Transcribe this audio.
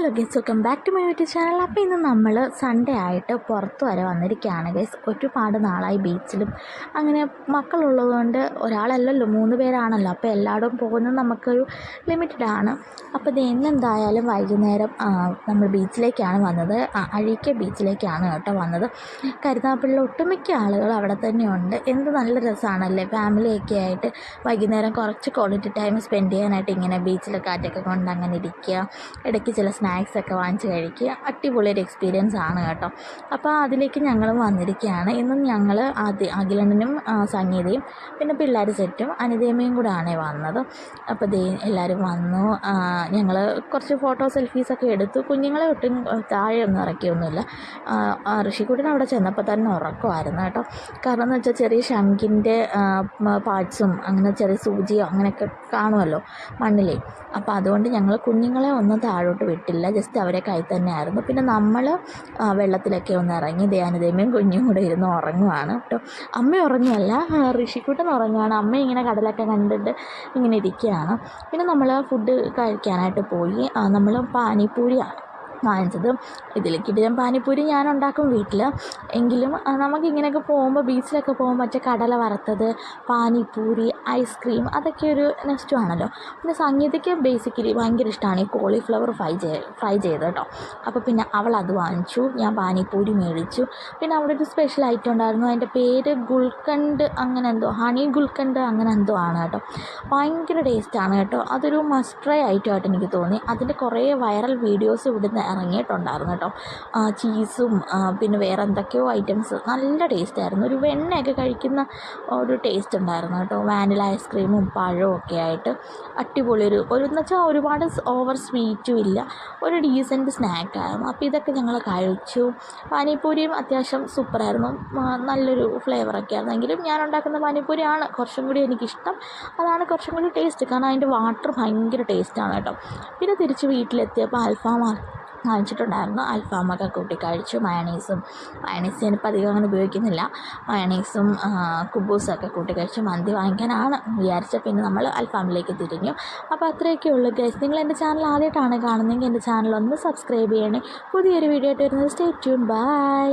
Hello guys, welcome back to my YouTube channel. അപ്പോൾ ഇന്ന് നമ്മൾ സൺഡേ ആയിട്ട് പുറത്ത് വരെ വന്നിരിക്കുകയാണ് ഗൈസ്. ഒരുപാട് നാളായി ബീച്ചിലും അങ്ങനെ മക്കളുള്ളതുകൊണ്ട് ഒരാളല്ലല്ലോ 3 പേരാണല്ലോ, അപ്പോൾ എല്ലായിടും പോകുന്നത് നമുക്കൊരു ലിമിറ്റഡ് ആണ്. അപ്പോൾ ഇത് ഇന്നെന്തായാലും വൈകുന്നേരം നമ്മൾ ബീച്ചിലേക്കാണ് വന്നത്. അഴീക്ക ബീച്ചിലേക്കാണ് കേട്ടോ വന്നത്. കരുനാഗപ്പള്ളിയിൽ ഒട്ടുമിക്ക ആളുകൾ അവിടെ തന്നെയുണ്ട്. എന്ത് നല്ല രസമാണല്ലേ ഫാമിലിയൊക്കെ ആയിട്ട് വൈകുന്നേരം കുറച്ച് ക്വാളിറ്റി ടൈം സ്പെൻഡ് ചെയ്യാനായിട്ട് ഇങ്ങനെ ബീച്ചിൽ കാറ്റൊക്കെ കൊണ്ട് അങ്ങനെ ഇരിക്കുക, ഇടയ്ക്ക് ചില സ്നാക്സൊക്കെ വാങ്ങിച്ച് കഴിക്കുക. അടിപൊളിയൊരു എക്സ്പീരിയൻസ് ആണ് കേട്ടോ. അപ്പോൾ അതിലേക്ക് ഞങ്ങളും വന്നിരിക്കുകയാണ്. ഇന്നും ഞങ്ങൾ അഖിലണ്ണനും സംഗീതയും പിന്നെ പിള്ളേർ സെറ്റും അനിതയമ്മയും കൂടെ ആണ് വന്നത്. അപ്പോൾ എല്ലാവരും വന്നു. ഞങ്ങൾ കുറച്ച് ഫോട്ടോ സെൽഫീസൊക്കെ എടുത്തു. കുഞ്ഞുങ്ങളെ ഒട്ടും താഴെ ഒന്നും ഇറക്കിയൊന്നുമില്ല. ഋഷിക്കുട്ടൻ അവിടെ ചെന്നപ്പോൾ തന്നെ ഉറക്കമായിരുന്നു കേട്ടോ. കാരണം എന്ന് വെച്ചാൽ ചെറിയ ശംഖിൻ്റെ പാർട്സും അങ്ങനെ ചെറിയ സൂചിയോ അങ്ങനെയൊക്കെ കാണുമല്ലോ മണ്ണിലേ. അപ്പോൾ അതുകൊണ്ട് ഞങ്ങൾ കുഞ്ഞുങ്ങളെ ഒന്നും താഴോട്ട് വിട്ടില്ല, ജസ്റ്റ് അവരെ കൈ തന്നെ ആയിരുന്നു. പിന്നെ നമ്മൾ വെള്ളത്തിലൊക്കെ ഒന്ന് ഇറങ്ങി ധ്യാനദേമയും കുഞ്ഞും കൂടെ ഇരുന്ന് ഉറങ്ങുവാണ് കേട്ടോ. അമ്മ ഉറങ്ങുമല്ല, ഋഷിക്കുട്ടൻ ഉറങ്ങുവാണ്. അമ്മ ഇങ്ങനെ കടലൊക്കെ കണ്ടിട്ട് ഇങ്ങനെ ഇരിക്കുകയാണ്. പിന്നെ നമ്മൾ ഫുഡ് കഴിക്കാനായിട്ട് പോയി. നമ്മൾ പാനിപ്പൂരിയാണ് വാങ്ങിച്ചത്. ഇതിലേക്കിട്ട് പാനിപ്പൂരി ഞാൻ ഉണ്ടാക്കും വീട്ടിൽ. എങ്കിലും നമുക്കിങ്ങനെയൊക്കെ പോകുമ്പോൾ ബീച്ചിലൊക്കെ പോകുമ്പോൾ മറ്റേ കടല വറുത്തത്, പാനിപ്പൂരി, ഐസ്ക്രീം അതൊക്കെ ഒരു നെസ്റ്റുമാണല്ലോ. പിന്നെ സംഗീതയ്ക്ക് ബേസിക്കലി ഭയങ്കര ഇഷ്ടമാണ് ഈ കോളിഫ്ലവർ ഫ്രൈ ചെയ്ത് കേട്ടോ. അപ്പോൾ പിന്നെ അവൾ അത് വാങ്ങിച്ചു, ഞാൻ പാനിപ്പൂരി മേടിച്ചു. പിന്നെ അവിടെ ഒരു സ്പെഷ്യൽ ഐറ്റം ഉണ്ടായിരുന്നു, അതിൻ്റെ പേര് ഗുൽക്കണ്ട് അങ്ങനെ എന്തോ, ഹണി ഗുൽക്കണ്ട് അങ്ങനെ എന്തോ ആണ് കേട്ടോ. ഭയങ്കര ടേസ്റ്റാണ് കേട്ടോ. അതൊരു മസ്റ്റ് ട്രൈ ഐറ്റമായിട്ട് എനിക്ക് തോന്നി. അതിൻ്റെ കുറേ വൈറൽ വീഡിയോസ് ഇവിടുന്ന് ഇറങ്ങിയിട്ടുണ്ടായിരുന്നു കേട്ടോ. ചീസും പിന്നെ വേറെ എന്തൊക്കെയോ ഐറ്റംസ് നല്ല ടേസ്റ്റായിരുന്നു. ഒരു വെണ്ണയൊക്കെ കഴിക്കുന്ന ഒരു ടേസ്റ്റ് ഉണ്ടായിരുന്നു കേട്ടോ. വാനില ഐസ്ക്രീമും പഴവും ഒക്കെ ആയിട്ട് അടിപൊളി എന്ന് വെച്ചാൽ ഒരുപാട് ഓവർ സ്വീറ്റും ഇല്ല, ഒരു ഡീസൻറ്റ് സ്നാക്കായിരുന്നു. അപ്പോൾ ഇതൊക്കെ ഞങ്ങൾ കഴിച്ചു. പാനിപ്പൂരിയും അത്യാവശ്യം സൂപ്പറായിരുന്നു, നല്ലൊരു ഫ്ലേവറൊക്കെ ആയിരുന്നു. എങ്കിലും ഞാൻ ഉണ്ടാക്കുന്ന പാനിപ്പൂരിയാണ് കുറച്ചും കൂടി എനിക്കിഷ്ടം. അതാണ് കുറച്ചും കൂടി ടേസ്റ്റ്, കാരണം അതിൻ്റെ വാട്ടർ ഭയങ്കര ടേസ്റ്റാണ് കേട്ടോ. പിന്നെ തിരിച്ച് വീട്ടിലെത്തിയപ്പോൾ അൽഫാം വാങ്ങിച്ചിട്ടുണ്ടായിരുന്നു. അൽഫാമൊക്കെ കൂട്ടി കഴിച്ചു. മയണീസ് ഞാനിപ്പോൾ അധികം അങ്ങനെ ഉപയോഗിക്കുന്നില്ല. മയണീസും കുബൂസൊക്കെ കൂട്ടി കഴിച്ചു. മന്തി വാങ്ങിക്കാനാണ് വിചാരിച്ചത്. പിന്നെ നമ്മൾ അൽഫാമിലേക്ക് തിരിഞ്ഞു. അപ്പോൾ അത്രയൊക്കെ ഉള്ളൂ ഗൈസ്. നിങ്ങൾ എൻ്റെ ചാനൽ ആദ്യമായിട്ടാണ് കാണുന്നതെങ്കിൽ എൻ്റെ ചാനൽ ഒന്ന് സബ്സ്ക്രൈബ് ചെയ്യണേ. പുതിയൊരു വീഡിയോ ആയിട്ട് വരുന്നത്. Stay tune. ബൈ.